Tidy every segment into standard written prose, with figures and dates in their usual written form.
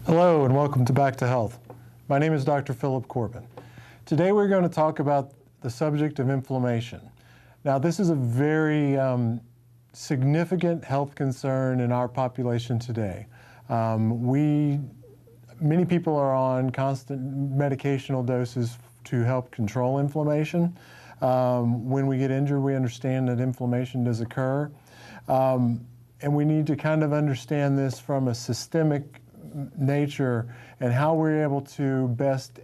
Hello and welcome to Back to Health. My name is Dr. Philip Corbin. Today we're going to talk about the subject of inflammation. Now this is a very significant health concern in our population today. Many people are on constant medicational doses to help control inflammation. When we get injured, we understand that inflammation does occur. And we need to kind of understand this from a systemic nature and how we're able to best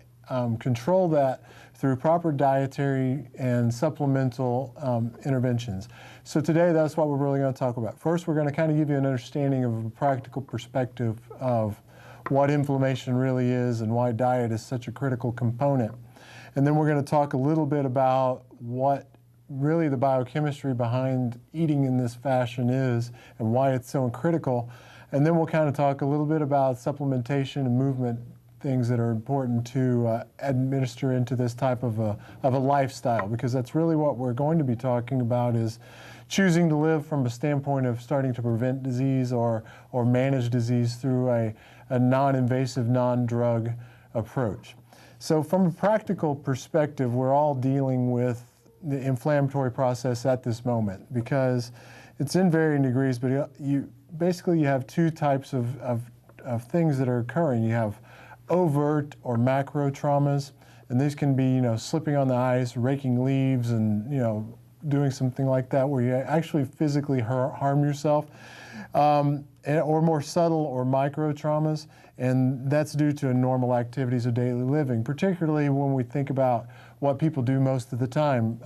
control that through proper dietary and supplemental interventions. So today that's what we're really going to talk about. First, we're going to kind of give you an understanding of a practical perspective of what inflammation really is and why diet is such a critical component. And then we're going to talk a little bit about what really the biochemistry behind eating in this fashion is and why it's so critical. And then we'll kind of talk a little bit about supplementation and movement, things that are important to administer into this type of a lifestyle, because that's really what we're going to be talking about, is choosing to live from a standpoint of starting to prevent disease or manage disease through a non-invasive, non-drug approach. So from a practical perspective, we're all dealing with the inflammatory process at this moment because it's in varying degrees, but basically you have two types of things that are occurring. You have overt or macro traumas, and these can be, slipping on the ice, raking leaves, and, doing something like that where you actually physically harm yourself, or more subtle or micro traumas, and that's due to normal activities of daily living, particularly when we think about what people do most of the time.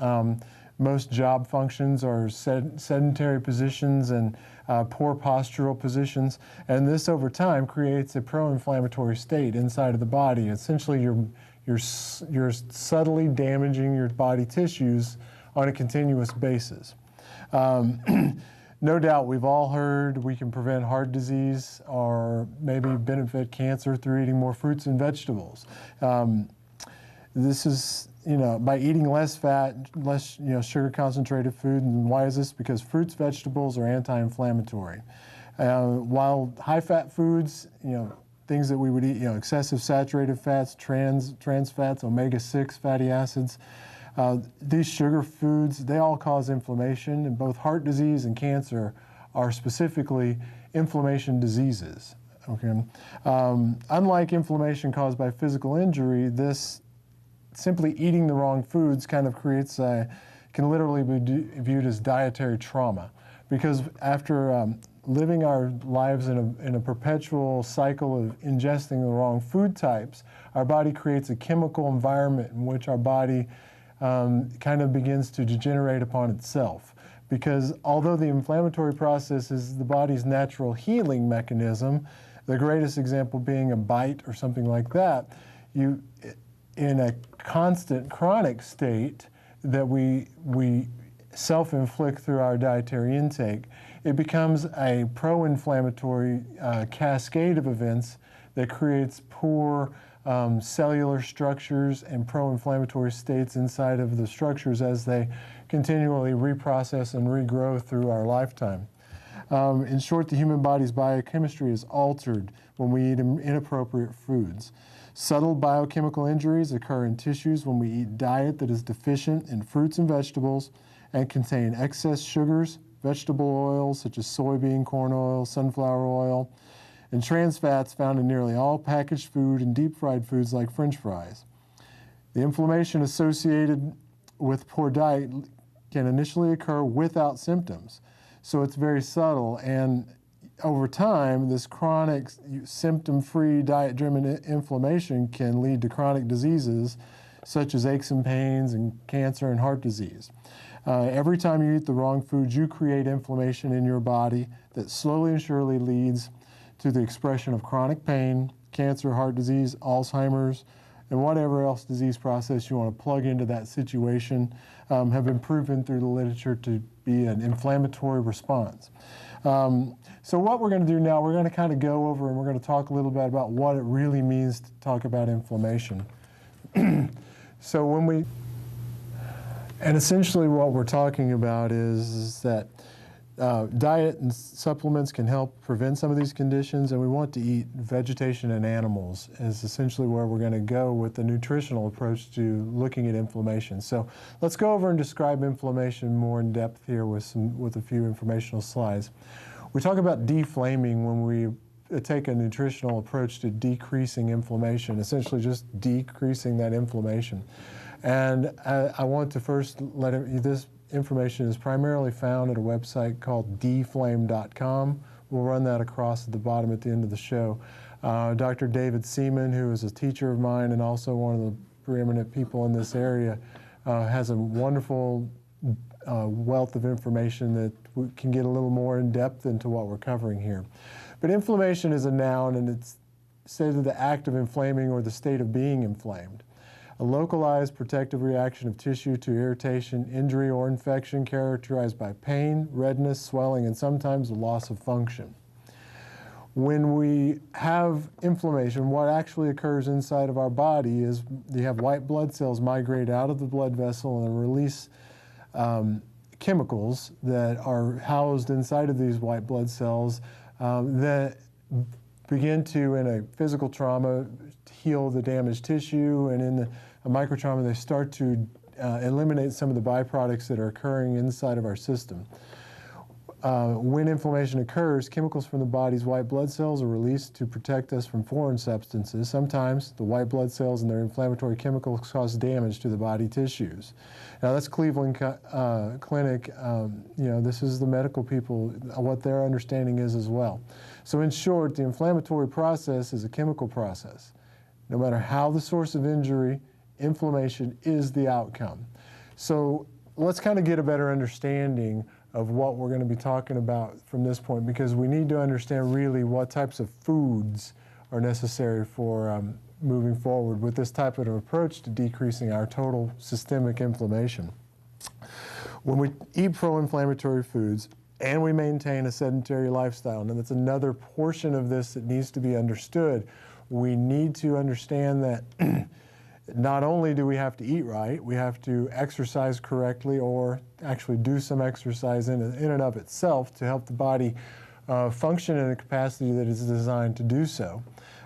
Most job functions are sedentary positions and poor postural positions, and this over time creates a pro-inflammatory state inside of the body. Essentially, you're subtly damaging your body tissues on a continuous basis. No doubt, we've all heard we can prevent heart disease or maybe benefit cancer through eating more fruits and vegetables. This is, by eating less fat, less, sugar concentrated food. And why is this? Because fruits, vegetables are anti-inflammatory. While high fat foods, things that we would eat, excessive saturated fats, trans fats, omega-6 fatty acids, these sugar foods, they all cause inflammation, and both heart disease and cancer are specifically inflammation diseases. Okay? Unlike inflammation caused by physical injury, this simply eating the wrong foods kind of can literally be viewed as dietary trauma, because after living our lives in a perpetual cycle of ingesting the wrong food types, our body creates a chemical environment in which our body kind of begins to degenerate upon itself. Because although the inflammatory process is the body's natural healing mechanism, the greatest example being a bite or something like that, in a constant chronic state that we self-inflict through our dietary intake, it becomes a pro-inflammatory cascade of events that creates poor cellular structures and pro-inflammatory states inside of the structures as they continually reprocess and regrow through our lifetime. In short, the human body's biochemistry is altered when we eat inappropriate foods. Subtle biochemical injuries occur in tissues when we eat diet that is deficient in fruits and vegetables and contain excess sugars, vegetable oils such as soybean, corn oil, sunflower oil, and trans fats found in nearly all packaged food and deep-fried foods like French fries. The inflammation associated with poor diet can initially occur without symptoms, so it's very subtle, and over time, this chronic, symptom-free, diet-driven inflammation can lead to chronic diseases such as aches and pains and cancer and heart disease. Every time you eat the wrong foods, you create inflammation in your body that slowly and surely leads to the expression of chronic pain, cancer, heart disease, Alzheimer's, and whatever else disease process you want to plug into that situation have been proven through the literature to be an inflammatory response. So what we're going to do now, we're going to kind of go over and we're going to talk a little bit about what it really means to talk about inflammation. And essentially what we're talking about is that Diet and supplements can help prevent some of these conditions, and we want to eat vegetation and animals is essentially where we're going to go with the nutritional approach to looking at inflammation. So let's go over and describe inflammation more in depth here with a few informational slides. We talk about deflaming when we take a nutritional approach to decreasing inflammation, essentially just decreasing that inflammation. And I want to first this information is primarily found at a website called deflame.com. We'll run that across at the bottom at the end of the show. Dr. David Seaman, who is a teacher of mine and also one of the preeminent people in this area, has a wonderful wealth of information that we can get a little more in depth into what we're covering here. But inflammation is a noun, and it's stated the act of inflaming or the state of being inflamed. A localized protective reaction of tissue to irritation, injury, or infection characterized by pain, redness, swelling, and sometimes the loss of function. When we have inflammation, what actually occurs inside of our body is you have white blood cells migrate out of the blood vessel and release chemicals that are housed inside of these white blood cells that begin to, in a physical trauma, heal the damaged tissue, and in a microtrauma, they start to eliminate some of the byproducts that are occurring inside of our system. When inflammation occurs, chemicals from the body's white blood cells are released to protect us from foreign substances. Sometimes the white blood cells and their inflammatory chemicals cause damage to the body tissues. Now that's Cleveland Clinic. This is the medical people, what their understanding is as well. So in short, the inflammatory process is a chemical process. No matter how the source of injury, inflammation is the outcome. So let's kind of get a better understanding of what we're going to be talking about from this point, because we need to understand really what types of foods are necessary for moving forward with this type of approach to decreasing our total systemic inflammation. When we eat pro-inflammatory foods and we maintain a sedentary lifestyle, and that's another portion of this that needs to be understood, we need to understand that not only do we have to eat right, we have to exercise correctly, or actually do some exercise in and of itself to help the body function in a capacity that is designed to do so.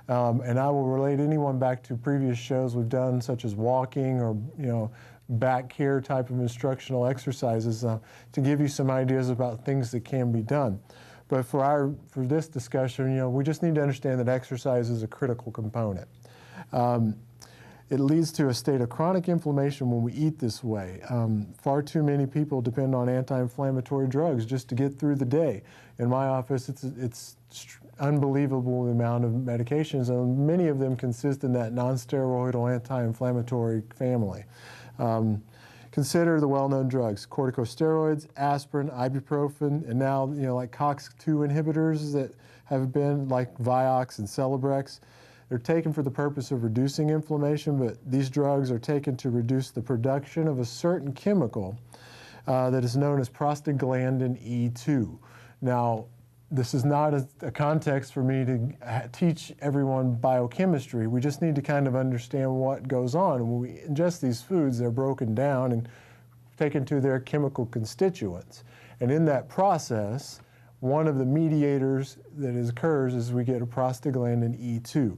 And I will relate anyone back to previous shows we've done, such as walking or back care type of instructional exercises, to give you some ideas about things that can be done. But for this discussion, we just need to understand that exercise is a critical component. It leads to a state of chronic inflammation when we eat this way. Far too many people depend on anti-inflammatory drugs just to get through the day. In my office, it's unbelievable the amount of medications, and many of them consist in that non-steroidal anti-inflammatory family. Consider the well-known drugs: corticosteroids, aspirin, ibuprofen, and now like COX-2 inhibitors that have been like Vioxx and Celebrex. They're taken for the purpose of reducing inflammation, but these drugs are taken to reduce the production of a certain chemical that is known as prostaglandin E2. Now, this is not a context for me to teach everyone biochemistry. We just need to kind of understand what goes on. When we ingest these foods, they're broken down and taken to their chemical constituents. And in that process, one of the mediators that occurs is we get a prostaglandin E2.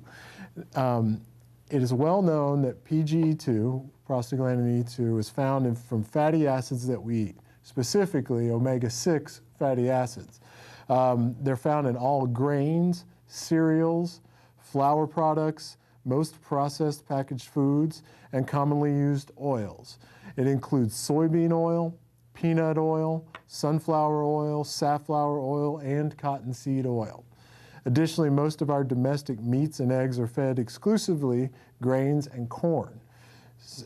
It is well known that PGE2, prostaglandin E2, is found from fatty acids that we eat, specifically omega-6 fatty acids. They're found in all grains, cereals, flour products, most processed packaged foods, and commonly used oils. It includes soybean oil, peanut oil, sunflower oil, safflower oil, and cottonseed oil. Additionally, most of our domestic meats and eggs are fed exclusively grains and corn.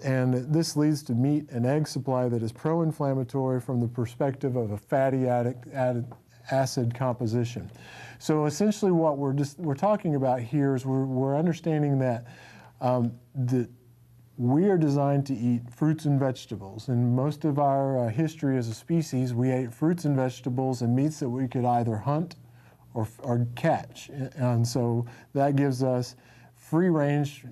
And this leads to meat and egg supply that is pro-inflammatory from the perspective of a fatty acid composition. So essentially what we're talking about here is we're understanding that we are designed to eat fruits and vegetables. In most of our history as a species, we ate fruits and vegetables and meats that we could either hunt or catch. And so that gives us free-range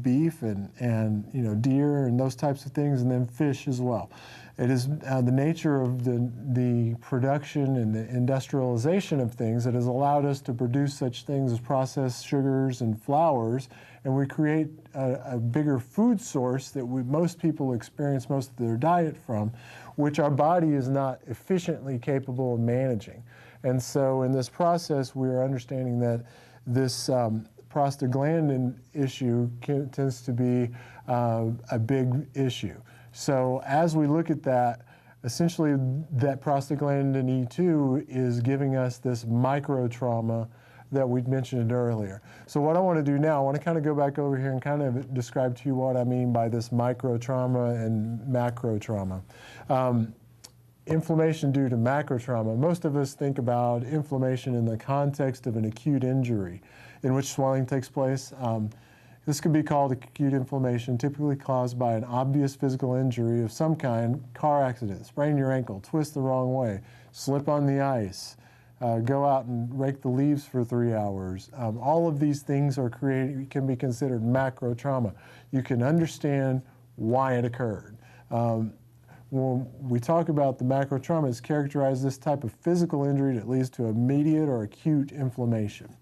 beef and deer and those types of things, and then fish as well. It is the nature of the production and the industrialization of things that has allowed us to produce such things as processed sugars and flours, and we create a bigger food source that most people experience most of their diet from, which our body is not efficiently capable of managing. And so in this process, we are understanding that this prostaglandin issue tends to be a big issue. So as we look at that, essentially that prostaglandin E2 is giving us this micro trauma that we mentioned earlier. So what I want to do now, I want to kind of go back over here and kind of describe to you what I mean by this micro trauma and macro trauma. Inflammation due to macro trauma. Most of us think about inflammation in the context of an acute injury in which swelling takes place. This could be called acute inflammation, typically caused by an obvious physical injury of some kind: car accident, sprain your ankle, twist the wrong way, slip on the ice, go out and rake the leaves for 3 hours. All of these things can be considered macro trauma. You can understand why it occurred. When we talk about the macro trauma, it's characterized this type of physical injury that leads to immediate or acute inflammation.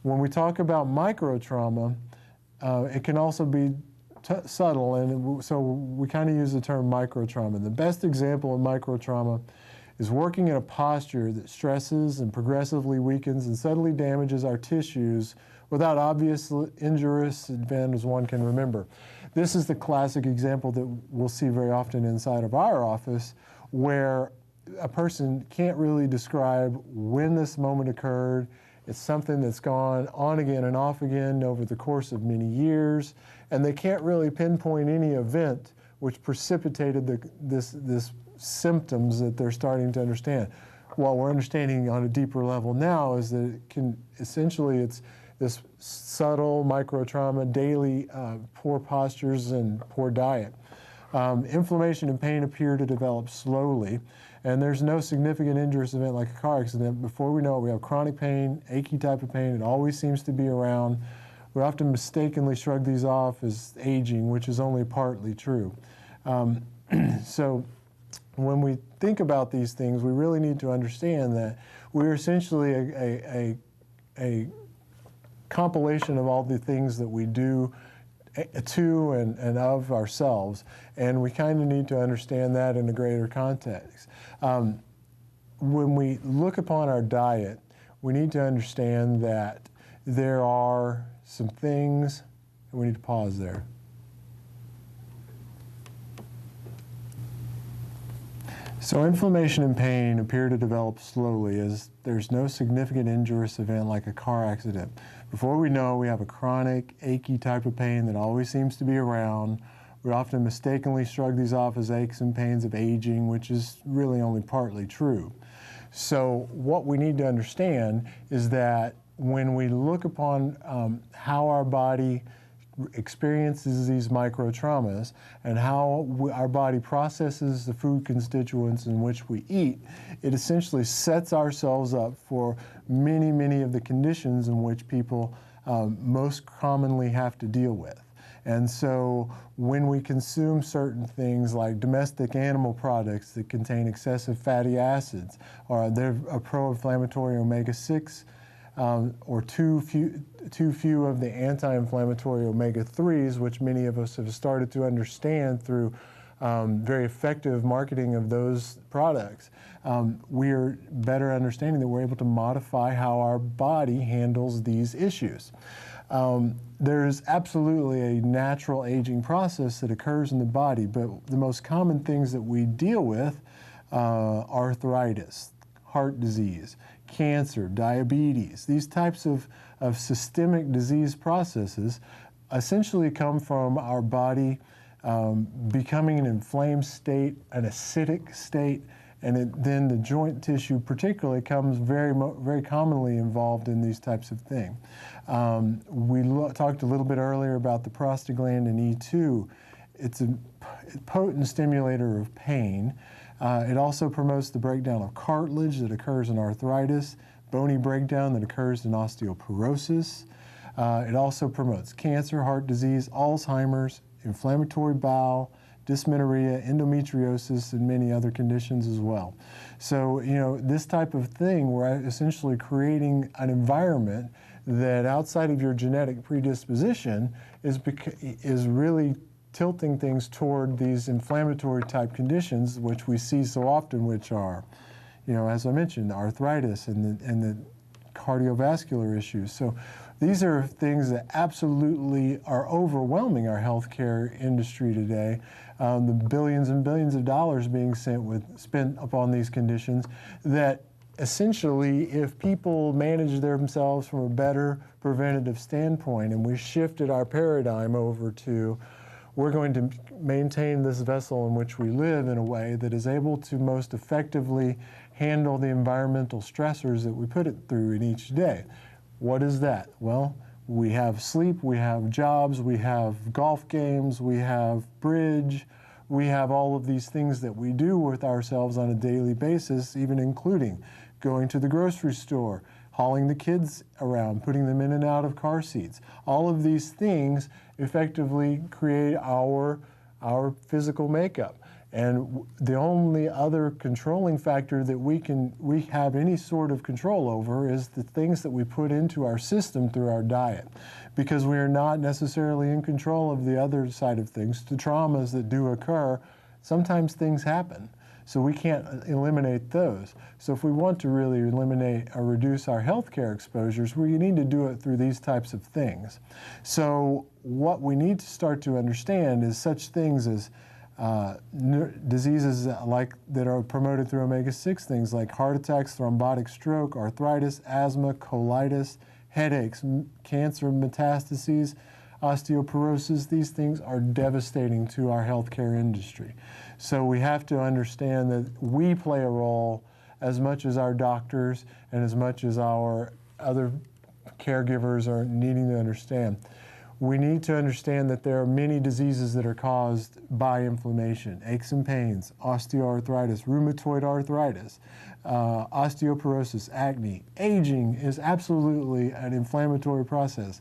When we talk about micro trauma, it can also be subtle, and so we kind of use the term micro trauma. The best example of micro trauma is working in a posture that stresses and progressively weakens and subtly damages our tissues without obvious injurious event as one can remember. This is the classic example that we'll see very often inside of our office, where a person can't really describe when this moment occurred. It's something that's gone on again and off again over the course of many years, and they can't really pinpoint any event which precipitated this symptoms that they're starting to understand. What we're understanding on a deeper level now is that it's this subtle micro trauma, daily poor postures and poor diet. Inflammation and pain appear to develop slowly, and there's no significant injurious event like a car accident. Before we know it, we have chronic pain, achy type of pain. It always seems to be around. We often mistakenly shrug these off as aging, which is only partly true. So when we think about these things, we really need to understand that we're essentially a compilation of all the things that we do to and of ourselves, and we kind of need to understand that in a greater context. When we look upon our diet, we need to understand that there are some things, and we need to pause there. So inflammation and pain appear to develop slowly as there's no significant injurious event like a car accident. Before we know, we have a chronic, achy type of pain that always seems to be around. We often mistakenly shrug these off as aches and pains of aging, which is really only partly true. So what we need to understand is that when we look upon how our body experiences these micro traumas and how our body processes the food constituents in which we eat, it essentially sets ourselves up for many, many of the conditions in which people most commonly have to deal with. And so when we consume certain things like domestic animal products that contain excessive fatty acids, or they're a pro-inflammatory omega-6, or too few of the anti-inflammatory omega-3s, which many of us have started to understand through very effective marketing of those products, we are better understanding that we're able to modify how our body handles these issues. There's absolutely a natural aging process that occurs in the body, but the most common things that we deal with arthritis, heart disease, cancer, diabetes. These types of systemic disease processes essentially come from our body becoming an inflamed state, an acidic state, and then the joint tissue particularly comes very commonly involved in these types of things. We talked a little bit earlier about the prostaglandin E2. It's a potent stimulator of pain. It also promotes the breakdown of cartilage that occurs in arthritis, bony breakdown that occurs in osteoporosis. It also promotes cancer, heart disease, Alzheimer's, inflammatory bowel, dysmenorrhea, endometriosis, and many other conditions as well. So, this type of thing, we're essentially creating an environment that outside of your genetic predisposition is really tilting things toward these inflammatory type conditions, which we see so often, which are, as I mentioned, arthritis and the cardiovascular issues. So these are things that absolutely are overwhelming our healthcare industry today. The billions and billions of dollars being spent upon these conditions that essentially, if people manage themselves from a better preventative standpoint, and we shifted our paradigm over to, we're going to maintain this vessel in which we live in a way that is able to most effectively handle the environmental stressors that we put it through in each day. What is that? Well, we have sleep, we have jobs, we have golf games, we have bridge, we have all of these things that we do with ourselves on a daily basis, even including going to the grocery store, hauling the kids around, putting them in and out of car seats. All of these things effectively create our physical makeup. And the only other controlling factor that we have any sort of control over is the things that we put into our system through our diet, because we are not necessarily in control of the other side of things. The traumas that do occur, sometimes things happen. So we can't eliminate those. So if we want to really eliminate or reduce our healthcare exposures, we need to do it through these types of things. So what we need to start to understand is such things as diseases that are promoted through omega-6, things like heart attacks, thrombotic stroke, arthritis, asthma, colitis, headaches, cancer metastases, osteoporosis. These things are devastating to our healthcare industry. So we have to understand that we play a role as much as our doctors and as much as our other caregivers are needing to understand. We need to understand that there are many diseases that are caused by inflammation, aches and pains, osteoarthritis, rheumatoid arthritis, osteoporosis, acne. Aging is absolutely an inflammatory process.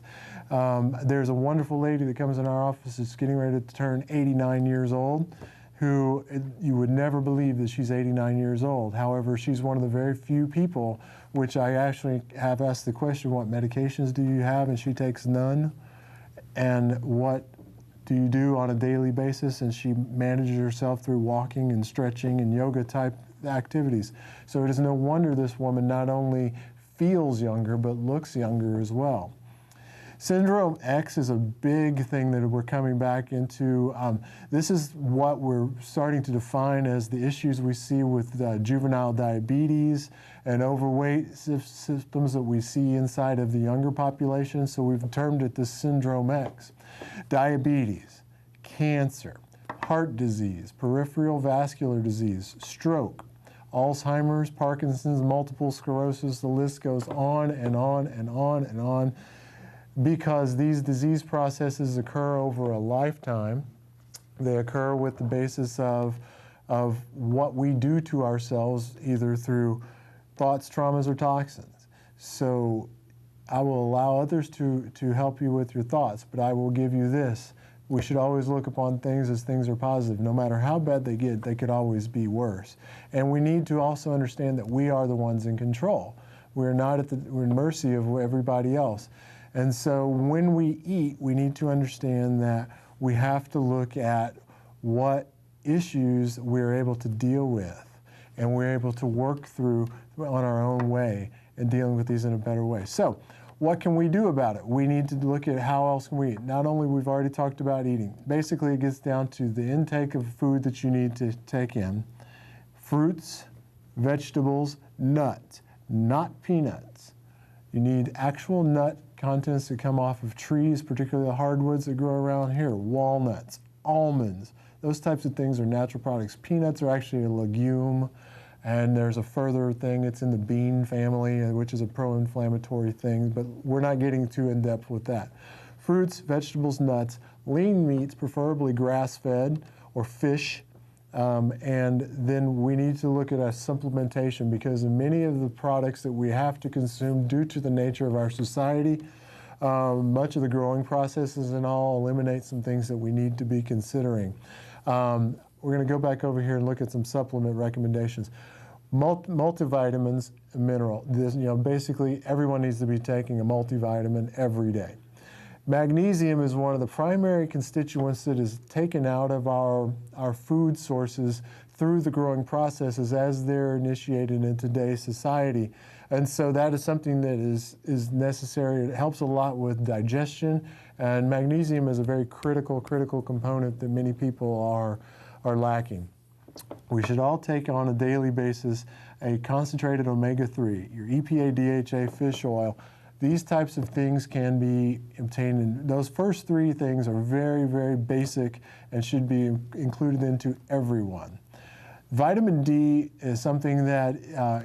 There's a wonderful lady that comes in our office that's getting ready to turn 89 years old, who you would never believe that she's 89 years old. However, she's one of the very few people which I actually have asked the question, what medications do you have? And she takes none. And what do you do on a daily basis? And she manages herself through walking and stretching and yoga type activities. So it is no wonder this woman not only feels younger, but looks younger as well. Syndrome X is a big thing that we're coming back into. This is what we're starting to define as the issues we see with juvenile diabetes and overweight symptoms that we see inside of the younger population. So we've termed it the Syndrome X. Diabetes, cancer, heart disease, peripheral vascular disease, stroke, Alzheimer's, Parkinson's, multiple sclerosis, the list goes on and on and on and on. Because these disease processes occur over a lifetime. They occur with the basis of what we do to ourselves, either through thoughts, traumas, or toxins. So I will allow others to help you with your thoughts, but I will give you this. We should always look upon things as things are positive. No matter how bad they get, they could always be worse. And we need to also understand that we are the ones in control. We're not we're in mercy of everybody else. And so when we eat, we need to understand that we have to look at what issues we're able to deal with and we're able to work through on our own way and dealing with these in a better way. So what can we do about it? We need to look at how else can we eat. Not only we've already talked about eating. Basically, it gets down to the intake of food that you need to take in. Fruits, vegetables, nuts, not peanuts. You need actual nut contents that come off of trees, particularly the hardwoods that grow around here, walnuts, almonds, those types of things are natural products. Peanuts are actually a legume, and there's a further thing, it's in the bean family, which is a pro-inflammatory thing, but we're not getting too in-depth with that. Fruits, vegetables, nuts, lean meats, preferably grass-fed, or fish, and then we need to look at a supplementation, because in many of the products that we have to consume due to the nature of our society, much of the growing processes and all, eliminate some things that we need to be considering. We're going to go back over here and look at some supplement recommendations. Multivitamins and mineral. This, basically everyone needs to be taking a multivitamin every day. Magnesium is one of the primary constituents that is taken out of our food sources through the growing processes as they're initiated in today's society. And so that is something that is necessary. It helps a lot with digestion, and magnesium is a very critical component that many people are lacking. We should all take on a daily basis a concentrated omega-3, your EPA, DHA fish oil. These types of things can be obtained, and those first three things are very basic and should be included into everyone. Vitamin D is something that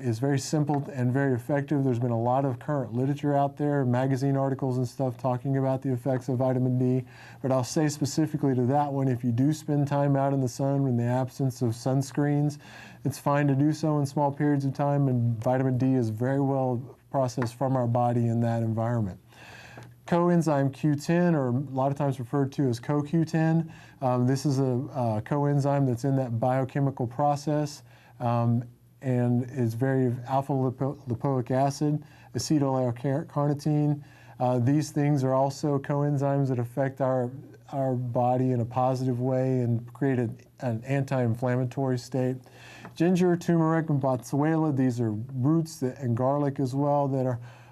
is very simple and very effective. There's been a lot of current literature out there, magazine articles and stuff talking about the effects of vitamin D. But I'll say specifically to that one, if you do spend time out in the sun in the absence of sunscreens, it's fine to do so in small periods of time, and vitamin D is very well processed from our body in that environment. Coenzyme Q10, or a lot of times referred to as CoQ10. This is a coenzyme that's in that biochemical process and is very alpha-lipoic acid, acetyl-L-carnitine. These things are also coenzymes that affect our body in a positive way and create an anti-inflammatory state. Ginger, turmeric, and botsuela, these are roots and garlic as well that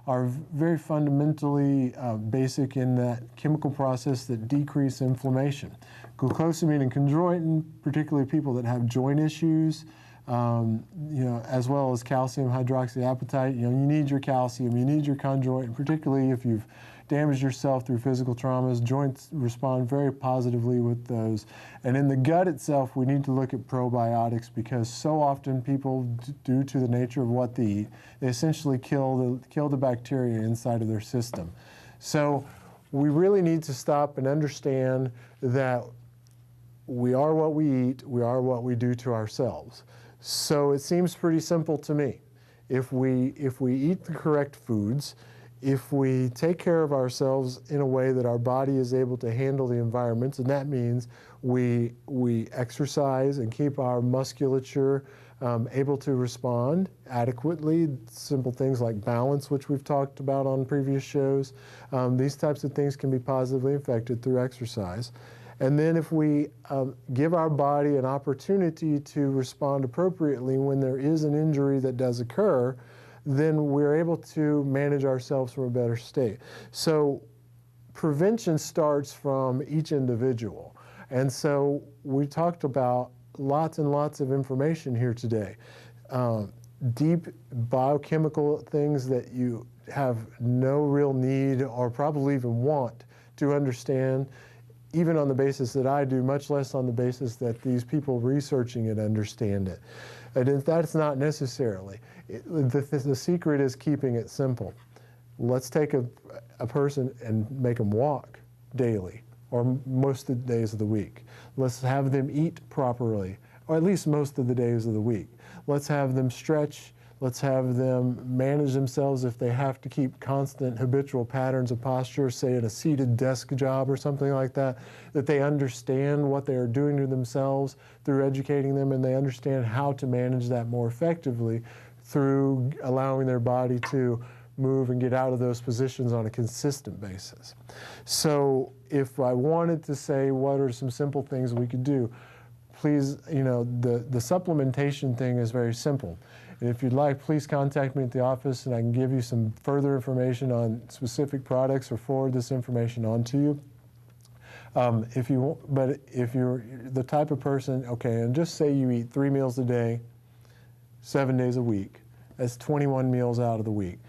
are very fundamentally basic in that chemical process that decrease inflammation. Glucosamine and chondroitin, particularly people that have joint issues, as well as calcium hydroxyapatite. You need your calcium, you need your chondroitin, particularly if you've damaged yourself through physical traumas. Joints respond very positively with those. And in the gut itself, we need to look at probiotics, because so often people, due to the nature of what they eat, they essentially kill the bacteria inside of their system. So we really need to stop and understand that we are what we eat, we are what we do to ourselves. So it seems pretty simple to me. If we eat the correct foods, if we take care of ourselves in a way that our body is able to handle the environments, and that means we exercise and keep our musculature able to respond adequately, simple things like balance, which we've talked about on previous shows. These types of things can be positively affected through exercise. And then if we give our body an opportunity to respond appropriately when there is an injury that does occur, then we're able to manage ourselves from a better state. So prevention starts from each individual. And so we talked about lots and lots of information here today. Deep biochemical things that you have no real need or probably even want to understand, even on the basis that I do, much less on the basis that these people researching it understand it. And that's not necessarily. The secret is keeping it simple. Let's take a person and make them walk daily, or most of the days of the week. Let's have them eat properly, or at least most of the days of the week. Let's have them stretch. Let's have them manage themselves if they have to keep constant habitual patterns of posture, say in a seated desk job or something like that, that they understand what they are doing to themselves through educating them, and they understand how to manage that more effectively through allowing their body to move and get out of those positions on a consistent basis. So if I wanted to say what are some simple things we could do, please, the supplementation thing is very simple. And if you'd like, please contact me at the office and I can give you some further information on specific products or forward this information on to you. If you're the type of person, okay, and just say you eat 3 meals a day, 7 days a week, that's 21 meals out of the week.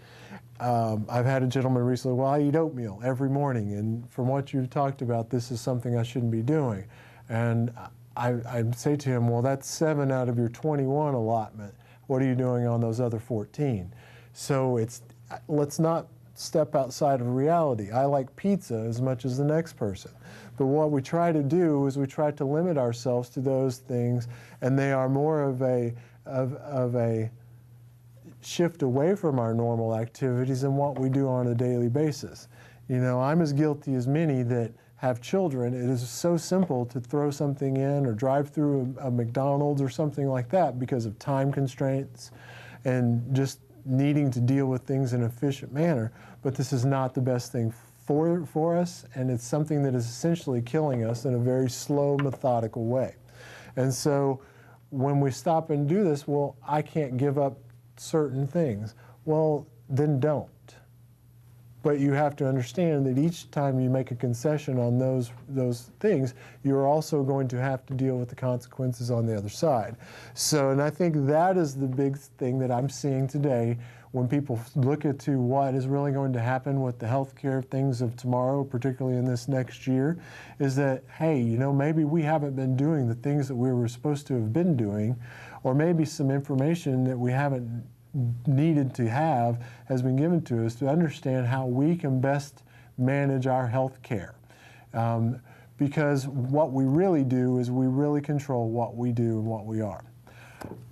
I've had a gentleman recently, well, I eat oatmeal every morning, and from what you talked about, this is something I shouldn't be doing. And I'd say to him, well, that's 7 out of your 21 allotment. What are you doing on those other 14? So let's not step outside of reality. I like pizza as much as the next person. But what we try to do is we try to limit ourselves to those things, and they are more of a shift away from our normal activities and what we do on a daily basis. You know, I'm as guilty as many that have children. It is so simple to throw something in or drive through a McDonald's or something like that because of time constraints and just needing to deal with things in an efficient manner. But this is not the best thing for us, and it's something that is essentially killing us in a very slow, methodical way. And so when we stop and do this, well, I can't give up certain things. Well, then don't. But you have to understand that each time you make a concession on those things, you're also going to have to deal with the consequences on the other side. So, and I think that is the big thing that I'm seeing today when people look into what is really going to happen with the healthcare things of tomorrow, particularly in this next year, is that, hey, you know, maybe we haven't been doing the things that we were supposed to have been doing, or maybe some information that we haven't needed to have has been given to us to understand how we can best manage our health care. Because what we really do is we really control what we do and what we are.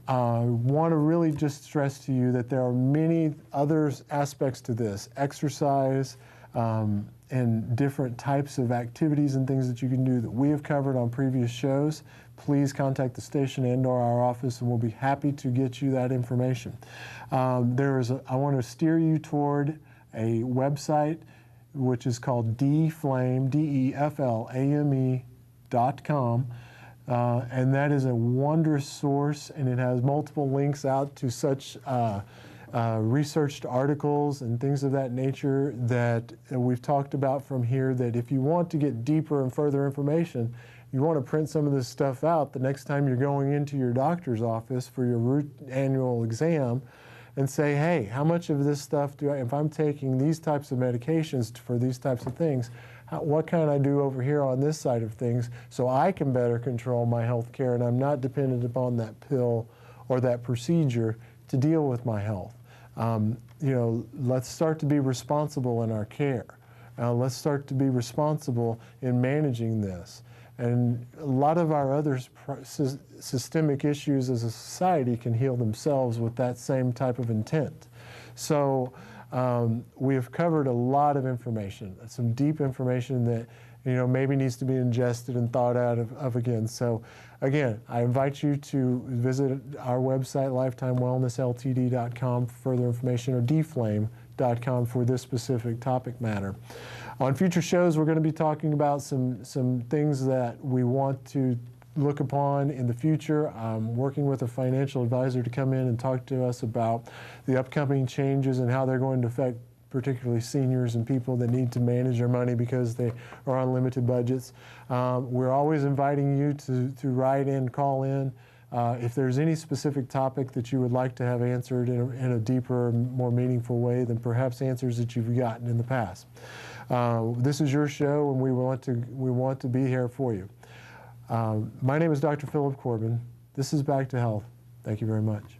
I want to really just stress to you that there are many other aspects to this, exercise and different types of activities and things that you can do that we have covered on previous shows. Please contact the station and/or our office, and we'll be happy to get you that information. I want to steer you toward a website which is called deflame, deflame.com. And that is a wondrous source, and it has multiple links out to such researched articles and things of that nature that we've talked about from here, that if you want to get deeper and further information, you want to print some of this stuff out the next time you're going into your doctor's office for your annual exam and say, hey, how much of this stuff if I'm taking these types of medications for these types of things, what can I do over here on this side of things so I can better control my health care and I'm not dependent upon that pill or that procedure to deal with my health. You know, let's start to be responsible in our care. Let's start to be responsible in managing this. And a lot of our other systemic issues as a society can heal themselves with that same type of intent. So we have covered a lot of information, some deep information that, you know, maybe needs to be ingested and thought out of again. So again, I invite you to visit our website, lifetimewellnessltd.com, for further information, or deflame.com for this specific topic matter. On future shows, we're going to be talking about some things that we want to look upon in the future. I'm working with a financial advisor to come in and talk to us about the upcoming changes and how they're going to affect particularly seniors and people that need to manage their money because they are on limited budgets. We're always inviting you to write in, call in. If there's any specific topic that you would like to have answered in a deeper, more meaningful way than perhaps answers that you've gotten in the past. This is your show, and we want to be here for you. My name is Dr. Philip Corbin. This is Back to Health. Thank you very much.